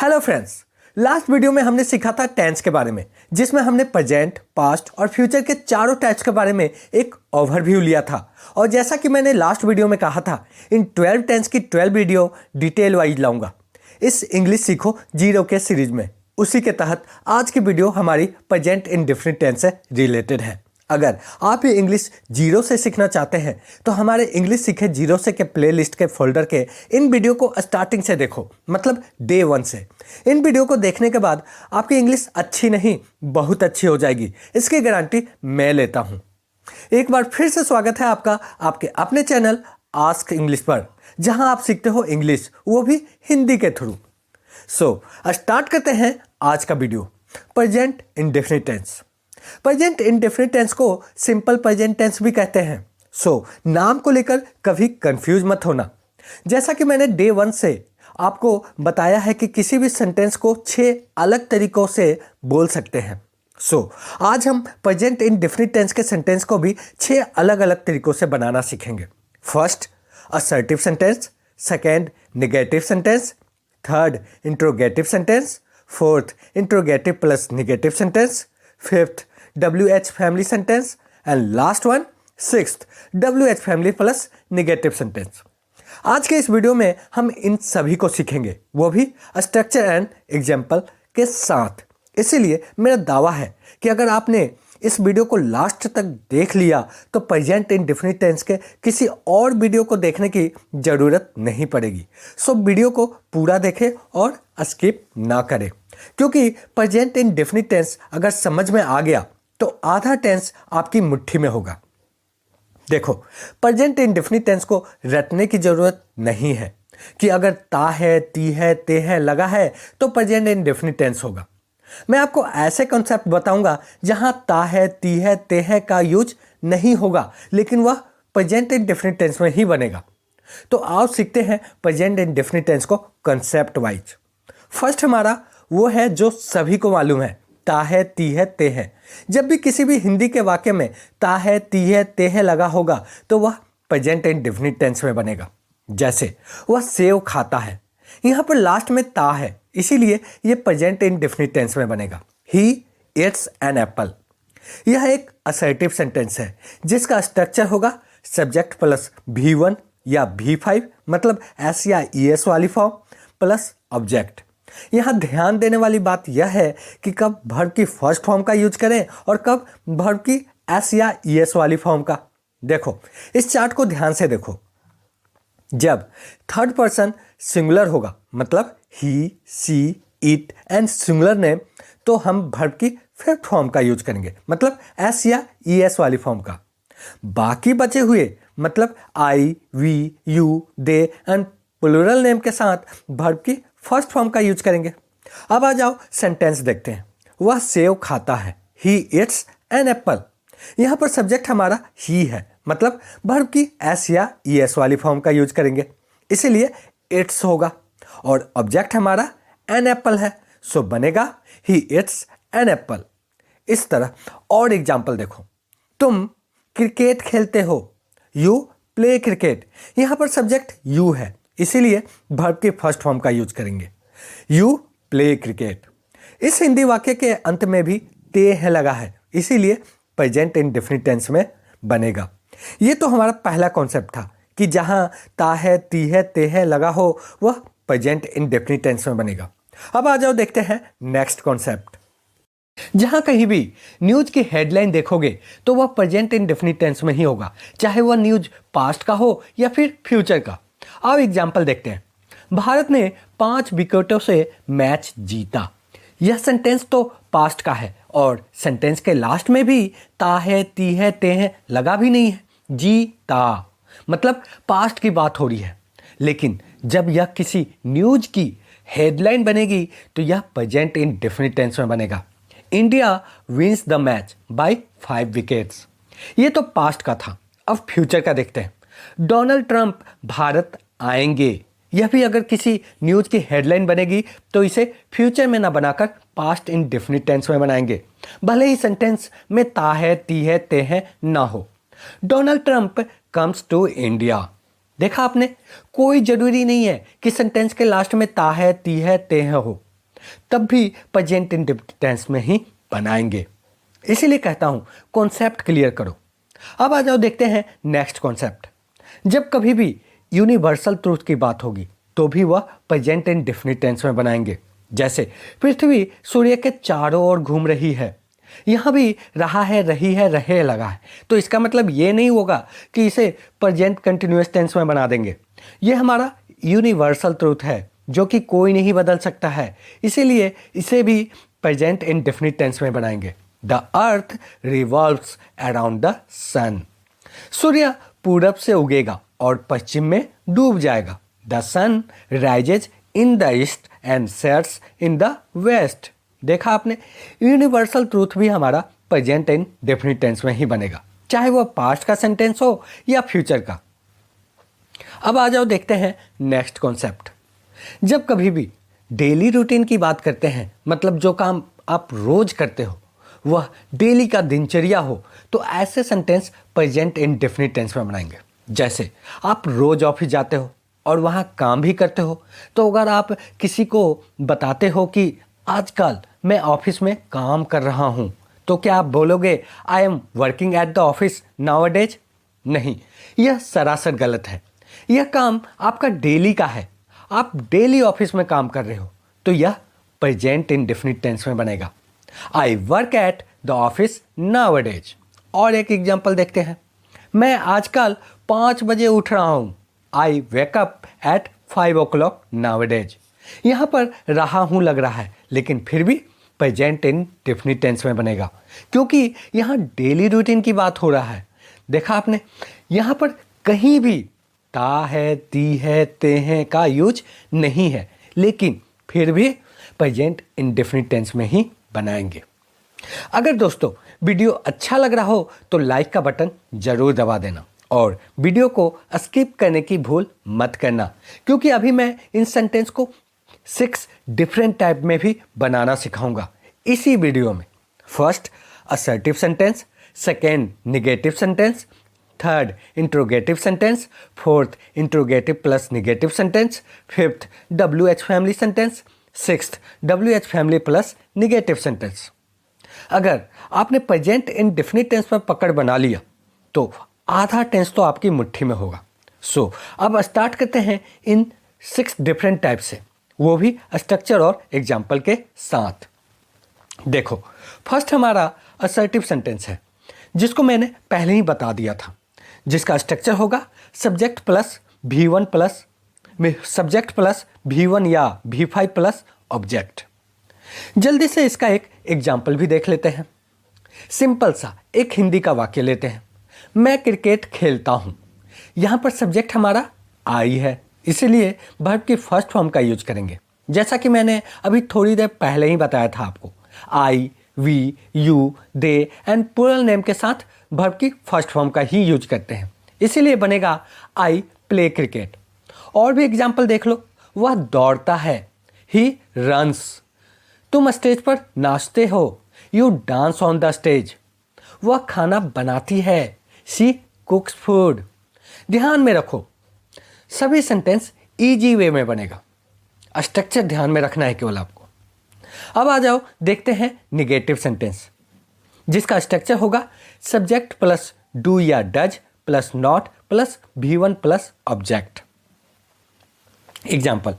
Hello friends, last video में हमने सीखा था टेंस के बारे में, जिसमें हमने प्रेजेंट, पास्ट और फ्यूचर के चारों टाइप्स के बारे में एक ओवरव्यू लिया था। और जैसा कि मैंने लास्ट वीडियो में कहा था, इन 12 टेंस की 12 वीडियो डिटेल वाइज लाऊंगा इस इंग्लिश सीखो जीरो के सीरीज में। उसी के तहत आज की वीडियो हमारी प्रेजेंट इंडेफिनिट टेंस से रिलेटेड है। अगर आप ये इंग्लिश जीरो से सीखना चाहते हैं तो हमारे इंग्लिश सीखे जीरो से के प्लेलिस्ट के फोल्डर के इन वीडियो को स्टार्टिंग से देखो, मतलब डे 1 से। इन वीडियो को देखने के बाद आपकी इंग्लिश अच्छी नहीं बहुत अच्छी हो जाएगी, इसकी गारंटी मैं लेता हूं। एक बार फिर से स्वागत है आपका आपके अपने चैनल आस्क इंग्लिश पर, जहां आप सीखते हो इंग्लिश, वो भी हिंदी के थ्रू। स्टार्ट करते हैं आज का video. Present indefinite tense. Present indefinite tense को सिंपल प्रेजेंट टेंस भी कहते हैं। नाम को लेकर कभी कंफ्यूज मत होना। जैसा कि मैंने डे 1 से आपको बताया है कि किसी भी सेंटेंस को 6 अलग तरीकों से बोल सकते हैं। आज हम प्रेजेंट इंडेफिनिट टेंस के सेंटेंस को भी 6 अलग अलग तरीकों से बनाना सीखेंगे। First, assertive sentence. Second, negative sentence. Third, interrogative sentence. Fourth, interrogative plus negative sentence. Fifth, WH family sentence. And last one, sixth, WH family plus negative sentence. आज के इस वीडियो में हम इन सभी को सीखेंगे, वो भी स्ट्रक्चर एंड एग्जाम्पल के साथ। इसीलिए मेरा दावा है कि अगर आपने इस वीडियो को लास्ट तक देख लिया तो प्रेजेंट इंडेफिनिट टेंस के किसी और वीडियो को देखने की ज़रूरत नहीं पड़ेगी। वीडियो को पूरा देखें और स्किप ना करें, क्योंकि प्रेजेंट इंडेफिनिट टेंस अगर समझ में आ गया तो आधा टेंस आपकी मुट्ठी में होगा। देखो, प्रेजेंट इंडेफिनिट टेंस को रटने की जरूरत नहीं है कि अगर ता है, ती है, ते है लगा है तो प्रेजेंट इंडेफिनिट टेंस होगा। मैं आपको ऐसे कॉन्सेप्ट बताऊंगा जहां ता है, ती है, ते है का यूज नहीं होगा, लेकिन वह प्रेजेंट इंडेफिनिट टेंस में ही बनेगा। तो आओ सीखते हैं प्रेजेंट इंडेफिनिट टेंस को कॉन्सेप्ट वाइज। फर्स्ट हमारा वो है जो सभी को मालूम है, ता है, ती है, ते है। जब भी किसी भी हिंदी के वाक्य में ता है, ती है, ते है लगा होगा तो वह प्रेजेंट इंडेफिनिट टेंस में बनेगा। जैसे वह सेव खाता है, यहाँ पर लास्ट में ता है, इसीलिए यह प्रेजेंट इंडेफिनिट टेंस में बनेगा। He eats an apple. यह एक असर्टिव सेंटेंस है जिसका स्ट्रक्चर होगा सब्जेक्ट प्लस V1 या V5, मतलब S या ES वाली फॉर्म प्लस ऑब्जेक्ट। यहाँ ध्यान देने वाली बात यह है कि कब वर्ब की फर्स्ट फॉर्म का यूज करें और कब वर्ब की S या ES वाली फॉर्म का। देखो, इस चार्ट को ध्यान से देखो। जब थर्ड पर्सन सिंगुलर होगा, मतलब ही, she, it and singular name, तो हम वर्ब की फिफ्थ फॉर्म का यूज करेंगे, मतलब S या ES वाली फॉर्म का। बाकी बचे हुए मतलब I, we, you, they and plural name के साथ वर्ब की फर्स्ट फॉर्म का यूज करेंगे। अब आ जाओ सेंटेंस देखते हैं। वह सेव खाता है, ही ईट्स एन एप्पल। यहाँ पर सब्जेक्ट हमारा ही है, मतलब वर्ब की S या ES वाली फॉर्म का यूज करेंगे, इसीलिए इट्स होगा। और ऑब्जेक्ट हमारा एन एप्पल है, सो बनेगा ही ईट्स एन एप्पल। इस तरह और एग्जाम्पल देखो। तुम क्रिकेट खेलते हो, यू प्ले क्रिकेट। यहाँ पर सब्जेक्ट यू है, इसीलिए वर्ब की फर्स्ट फॉर्म का यूज करेंगे, यू प्ले क्रिकेट। इस हिंदी वाक्य के अंत में भी ते है लगा है, इसीलिए प्रेजेंट इंडेफिनिट टेंस में बनेगा। ये तो हमारा पहला कॉन्सेप्ट था कि जहां ता है, ती है, ते है लगा हो वह प्रेजेंट इंडेफिनिट टेंस में बनेगा। अब आ जाओ देखते हैं नेक्स्ट कॉन्सेप्ट। जहां कहीं भी न्यूज की हेडलाइन देखोगे तो वह प्रेजेंट इंडेफिनिट टेंस में ही होगा, चाहे वह न्यूज पास्ट का हो या फिर फ्यूचर का। आओ एग्जाम्पल देखते हैं। भारत ने 5 विकेटों से मैच जीता। यह सेंटेंस तो पास्ट का है और सेंटेंस के लास्ट में भी ता है, ती है, ते है लगा भी नहीं है, जीता, मतलब पास्ट की बात हो रही है। लेकिन जब यह किसी न्यूज की हेडलाइन बनेगी तो यह प्रेजेंट इंडेफिनिट टेंस में बनेगा। India wins the match by 5 wickets. ये तो पास्ट का था। अब फ्यूचर का देखते हैं। डोनाल्ड ट्रंप भारत आएंगे। यह भी अगर किसी न्यूज की हेडलाइन बनेगी तो इसे फ्यूचर में ना बनाकर पास्ट इंडेफिनिट टेंस में बनाएंगे, भले ही सेंटेंस में ता है, ती है, ते है ना हो। Donald Trump comes to India. देखा आपने, कोई जरूरी नहीं है कि सेंटेंस के लास्ट में ता है, ती है, ते है हो। तब भी प्रेजेंट इंडेफिनिट टेंस में ही बनाएंगे। इसीलिए कहता हूँ कॉन्सेप्ट क्लियर करो। अब आ जाओ देखते हैं नेक्स्ट कॉन्सेप्ट। जब कभी भी यूनिवर्सल ट्रूथ की बात होगी तो भी वह प्रेजेंट इंडेफिनिट टेंस में बनाएंगे। जैसे पृथ्वी सूर्य के चारों ओर घूम रही है, यहाँ भी रहा है, रही है, रहे लगा है, तो इसका मतलब ये नहीं होगा कि इसे प्रेजेंट कंटिन्यूअस टेंस में बना देंगे। ये हमारा यूनिवर्सल ट्रूथ है जो कि कोई नहीं बदल सकता है, इसीलिए इसे भी प्रेजेंट इंडेफिनिट टेंस में बनाएंगे। The earth revolves around the sun. सूर्य पूरब से उगेगा और पश्चिम में डूब जाएगा। The sun rises in the east and sets in the west. देखा आपने, यूनिवर्सल ट्रूथ भी हमारा प्रेजेंट इंडेफिनिट टेंस में ही बनेगा, चाहे वह पास्ट का सेंटेंस हो या फ्यूचर का। अब आ जाओ देखते हैं नेक्स्ट कॉन्सेप्ट। जब कभी भी डेली रूटीन की बात करते हैं, मतलब जो काम आप रोज करते हो वह डेली का दिनचर्या हो, तो ऐसे सेंटेंस प्रेजेंट इंडेफिनिट टेंस में बनाएंगे। जैसे आप रोज ऑफिस जाते हो और वहाँ काम भी करते हो, तो अगर आप किसी को बताते हो कि आजकल मैं ऑफिस में काम कर रहा हूँ, तो क्या आप बोलोगे I am working at the office nowadays? नहीं, यह सरासर गलत है। यह काम आपका डेली का है, आप डेली ऑफिस में काम कर रहे हो, तो यह प्रेजेंट इंडेफिनिट टेंस में बनेगा। I work at the office nowadays. और एक एग्जाम्पल देखते हैं। मैं आजकल 5 बजे उठ रहा हूँ। I wake up at 5 o'clock nowadays. यहाँ पर रहा हूँ लग रहा है, लेकिन फिर भी प्रेजेंट इंडेफिनिट टेंस में बनेगा, क्योंकि यहाँ डेली रूटीन की बात हो रहा है। देखा आपने, यहाँ पर कहीं भी ता है, ती है, ते हैं का यूज नहीं है, लेकिन फिर भी प्रेजेंट इंडेफिनिट टेंस में ही बनाएंगे। अगर दोस्तों वीडियो अच्छा लग रहा हो तो लाइक का बटन जरूर दबा देना और वीडियो को स्किप करने की भूल मत करना, क्योंकि अभी मैं इन सेंटेंस को 6 डिफरेंट टाइप में भी बनाना सिखाऊंगा इसी वीडियो में। First assertive sentence, second negative sentence, third interrogative sentence, fourth interrogative plus negative sentence, fifth WH family sentence, sixth WH family plus negative sentence. अगर आपने प्रेजेंट इंडेफिनिट टेंस पर पकड़ बना लिया तो आधा टेंस तो आपकी मुट्ठी में होगा। सो अब स्टार्ट करते हैं इन 6 डिफरेंट टाइप से, वो भी स्ट्रक्चर और एग्जाम्पल के साथ। देखो, फर्स्ट हमारा असर्टिव सेंटेंस है, जिसको मैंने पहले ही बता दिया था, जिसका स्ट्रक्चर होगा subject plus V1 plus subject plus V1 या V5 प्लस ऑब्जेक्ट। जल्दी से इसका एक एग्जाम्पल भी देख लेते हैं। सिंपल सा एक हिंदी का वाक्य लेते हैं। मैं क्रिकेट खेलता हूँ। यहाँ पर सब्जेक्ट हमारा आई है, इसलिए वर्ब की फर्स्ट फॉर्म का यूज करेंगे, जैसा कि मैंने अभी थोड़ी देर पहले ही बताया था आपको। I, we, you, they and plural name के साथ वर्ब की फर्स्ट फॉर्म का ही यूज करते हैं, इसीलिए बनेगा आई प्ले क्रिकेट। और भी एग्जाम्पल देख लो। वह दौड़ता है, ही रन्स। तुम स्टेज पर नाचते हो, you dance on the stage. वह खाना बनाती है, शी कुक्स फूड। ध्यान में रखो, सभी सेंटेंस इजी वे में बनेगा। स्ट्रक्चर ध्यान में रखना है केवल आपको। अब आ जाओ देखते हैं निगेटिव सेंटेंस, जिसका स्ट्रक्चर होगा सब्जेक्ट प्लस डू या does plus not plus V1 plus object. Example,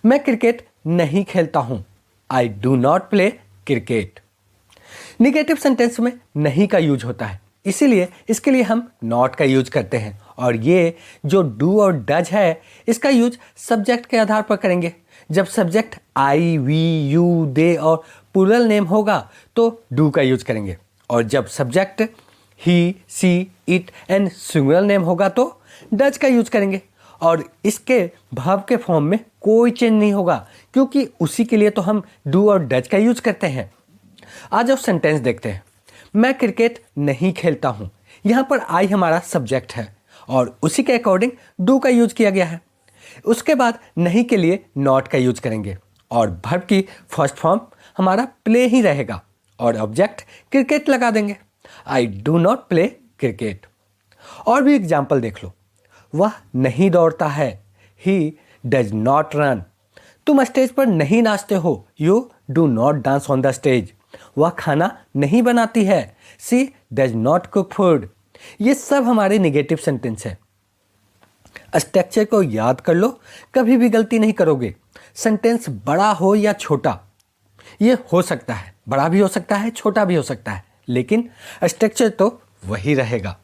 मैं क्रिकेट नहीं खेलता हूं, I do not play cricket. Negative sentence में नहीं का यूज होता है, इसीलिए इसके लिए हम नॉट का यूज करते हैं, और ये जो डू और डज है इसका यूज सब्जेक्ट के आधार पर करेंगे। जब सब्जेक्ट आई, वी, यू, दे और प्लूरल नेम होगा तो डू का यूज करेंगे, और जब subject he, she, it and singular name होगा तो डज का यूज करेंगे, और इसके वर्ब के फॉर्म में कोई चेंज नहीं होगा, क्योंकि उसी के लिए तो हम डू और डज का यूज करते हैं। आज अब सेंटेंस देखते हैं। मैं क्रिकेट नहीं खेलता हूँ। यहाँ पर आई हमारा सब्जेक्ट है और उसी के अकॉर्डिंग डू का यूज किया गया है। उसके बाद नहीं के लिए नॉट का यूज करेंगे, और वर्ब की फर्स्ट फॉर्म हमारा प्ले ही रहेगा, और ऑब्जेक्ट क्रिकेट लगा देंगे। I do not play cricket. और भी एग्जाम्पल देख लो। वह नहीं दौड़ता है, ही डज नॉट रन। तुम स्टेज पर नहीं नाचते हो, you do not dance on the stage. वह खाना नहीं बनाती है, she does not cook food. ये सब हमारे निगेटिव सेंटेंस है। स्ट्रक्चर को याद कर लो, कभी भी गलती नहीं करोगे। सेंटेंस बड़ा हो या छोटा, ये हो सकता है, बड़ा भी हो सकता है, छोटा भी हो सकता है, लेकिन स्ट्रक्चर तो वही रहेगा।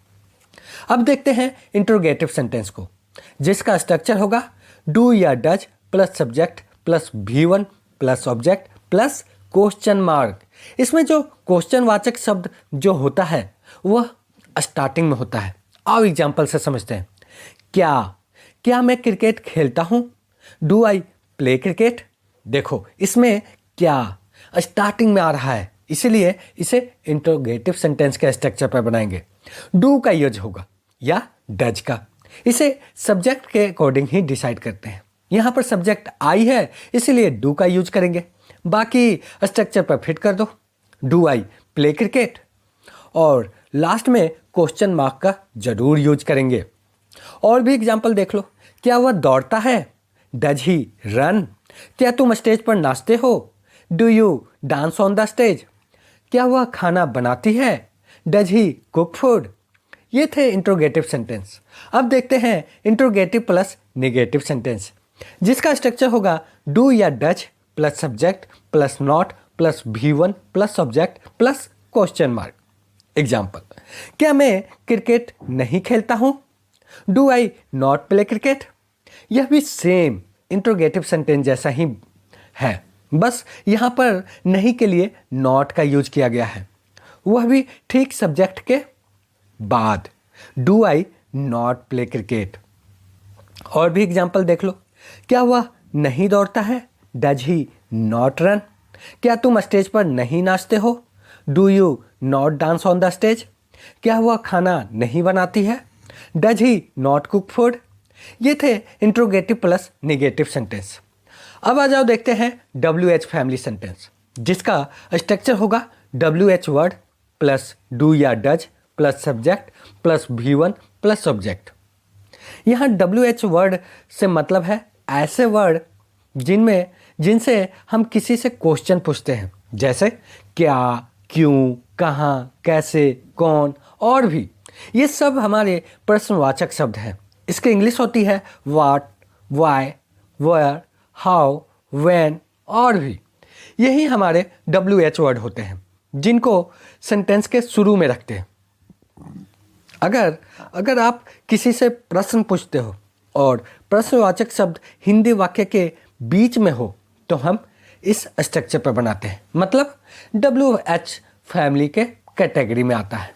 अब देखते हैं इंट्रोगेटिव सेंटेंस को, जिसका स्ट्रक्चर होगा डू या does plus subject plus V1 plus object plus question mark. इसमें जो क्वेश्चन वाचक शब्द जो होता है वह स्टार्टिंग में होता है। आओ एग्जाम्पल से समझते हैं। क्या मैं क्रिकेट खेलता हूँ? Do I play cricket? देखो इसमें क्या स्टार्टिंग में आ रहा है, इसीलिए इसे इंट्रोगेटिव सेंटेंस के स्ट्रक्चर पर बनाएंगे। डू का यूज होगा या डज का, इसे सब्जेक्ट के अकॉर्डिंग ही डिसाइड करते हैं। यहाँ पर सब्जेक्ट आई है, इसीलिए डू का यूज करेंगे। बाकी स्ट्रक्चर पर फिट कर दो, डू आई प्ले क्रिकेट, और लास्ट में क्वेश्चन मार्क का जरूर यूज करेंगे। और भी एग्जाम्पल देख लो। क्या वह दौड़ता है? Does he run? क्या तुम स्टेज पर नाचते हो? Do you dance on the stage? क्या वह खाना बनाती है? Does he cook food? ये थे इंट्रोगेटिव सेंटेंस। अब देखते हैं इंट्रोगेटिव प्लस नेगेटिव सेंटेंस, जिसका स्ट्रक्चर होगा डू या does plus subject plus not plus V1 plus subject plus question mark. Example, क्या मैं क्रिकेट नहीं खेलता हूँ? Do I not play cricket? यह भी सेम इंट्रोगेटिव सेंटेंस जैसा ही है, बस यहाँ पर नहीं के लिए नॉट का यूज किया गया है, वह भी ठीक सब्जेक्ट के बाद। Do I not play cricket? और भी एग्जाम्पल देख लो। क्या वह नहीं दौड़ता है? Does he not run? क्या तुम स्टेज पर नहीं नाचते हो? Do you not dance on the stage? क्या वह खाना नहीं बनाती है? Does he not cook food? ये थे इंट्रोगेटिव प्लस नेगेटिव सेंटेंस। अब आ जाओ देखते हैं WH फैमिली सेंटेंस, जिसका स्ट्रक्चर होगा WH वर्ड प्लस डू या does plus subject plus V1 plus subject. यहाँ WH वर्ड से मतलब है ऐसे वर्ड जिनसे हम किसी से क्वेश्चन पूछते हैं, जैसे क्या, क्यों, कहाँ, कैसे, कौन, और भी। ये सब हमारे प्रश्नवाचक शब्द हैं। इसकी इंग्लिश होती है what, why, where, how, when, और भी। यही हमारे WH वर्ड होते हैं, जिनको सेंटेंस के शुरू में रखते हैं। अगर आप किसी से प्रश्न पूछते हो और प्रश्नवाचक शब्द हिंदी वाक्य के बीच में हो, तो हम इस स्ट्रक्चर पर बनाते हैं, मतलब WH फैमिली के कैटेगरी में आता है।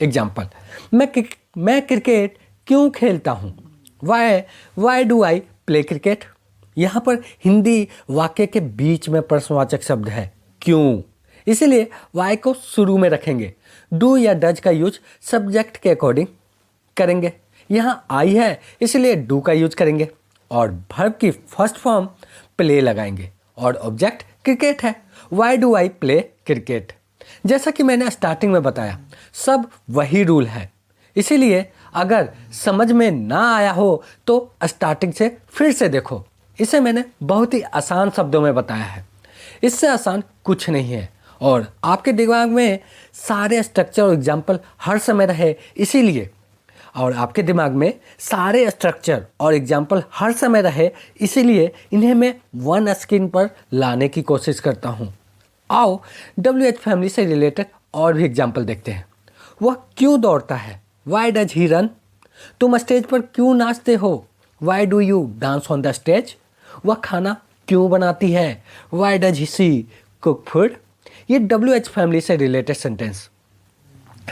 एग्जाम्पल, मैं क्रिकेट क्यों खेलता हूँ? Why do I play cricket? यहाँ पर हिंदी वाक्य के बीच में प्रश्नवाचक शब्द है क्यों, इसीलिए वाई को शुरू में रखेंगे। डू या डज का यूज सब्जेक्ट के अकॉर्डिंग करेंगे। यहाँ आई है, इसलिए डू का यूज करेंगे, और वर्ब की फर्स्ट फॉर्म प्ले लगाएंगे, और ऑब्जेक्ट क्रिकेट है। Why do I play cricket? जैसा कि मैंने स्टार्टिंग में बताया, सब वही रूल है, इसीलिए अगर समझ में ना आया हो तो स्टार्टिंग से फिर से देखो। इसे मैंने बहुत ही आसान शब्दों में बताया है, इससे आसान कुछ नहीं है, और आपके दिमाग में सारे स्ट्रक्चर और एग्जाम्पल हर समय रहे, इसीलिए इन्हें मैं वन स्क्रीन पर लाने की कोशिश करता हूँ। आओ WH फैमिली से रिलेटेड और भी एग्जाम्पल देखते हैं। वह क्यों दौड़ता है? Why does he run? तुम स्टेज पर क्यों नाचते हो? Why do you dance on the stage? वह खाना क्यों बनाती है? Why does she cook food? ये WH फैमिली से रिलेटेड सेंटेंस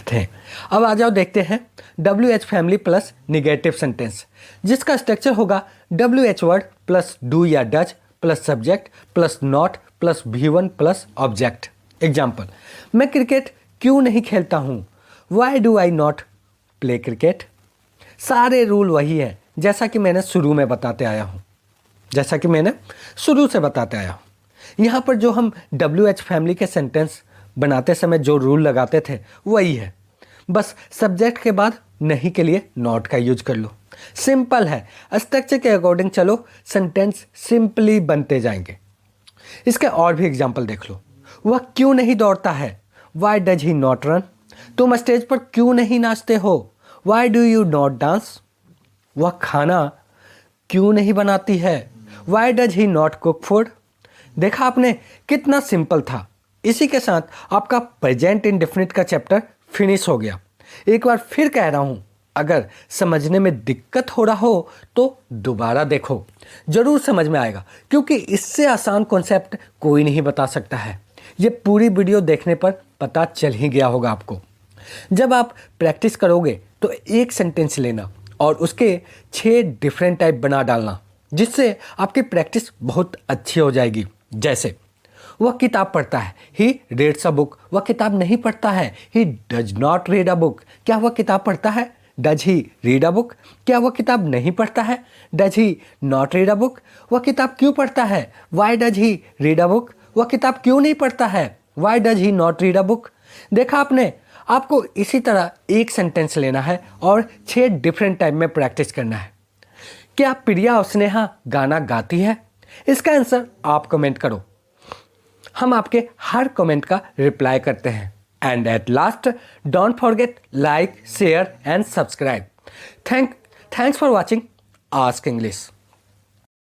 थे। अब आ जाओ देखते हैं WH family plus negative sentence, जिसका स्ट्रक्चर होगा WH वर्ड प्लस डू या does plus subject plus not plus V1 plus object. Example, मैं क्रिकेट क्यों नहीं खेलता हूँ? Why do I not play cricket? सारे रूल वही है, जैसा कि मैंने शुरू से बताते आया हूँ। यहाँ पर जो हम WH फैमिली के सेंटेंस बनाते समय जो रूल लगाते थे वही है, बस सब्जेक्ट के बाद नहीं के लिए नॉट का यूज कर लो। सिंपल है, स्ट्रक्चर के अकॉर्डिंग चलो, सेंटेंस सिंपली बनते जाएंगे। इसके और भी एग्जाम्पल देख लो। वह क्यों नहीं दौड़ता है? Why does he not run? तुम स्टेज पर क्यों नहीं नाचते हो? Why do you not dance? वह खाना क्यों नहीं बनाती है? Why does he not cook food? देखा आपने कितना सिंपल था। इसी के साथ आपका प्रेजेंट इंडेफिनिट का चैप्टर फिनिश हो गया। एक बार फिर कह रहा हूँ, अगर समझने में दिक्कत हो रहा हो तो दोबारा देखो, जरूर समझ में आएगा, क्योंकि इससे आसान कॉन्सेप्ट कोई नहीं बता सकता है। ये पूरी वीडियो देखने पर पता चल ही गया होगा आपको। जब आप प्रैक्टिस करोगे तो एक सेंटेंस लेना और उसके 6 डिफरेंट टाइप बना डालना, जिससे आपकी प्रैक्टिस बहुत अच्छी हो जाएगी। जैसे वह किताब पढ़ता है, ही रीड्स अ बुक। वह किताब नहीं पढ़ता है, he does not read a book. क्या वह किताब पढ़ता है? Does he read a book? क्या वह किताब नहीं पढ़ता है? Does he not read a book? वह किताब क्यों पढ़ता है? Why does he read a book? वह किताब क्यों नहीं पढ़ता है? Why does he not read a book? देखा आपने, आपको इसी तरह एक सेंटेंस लेना है और 6 डिफरेंट टाइप में प्रैक्टिस करना है। क्या प्रिया और स्नेहा गाना गाती है? इसका आंसर आप कमेंट करो, हम आपके हर कमेंट का रिप्लाई करते हैं। And at last, don't forget like, share and subscribe. Thanks for watching ask English.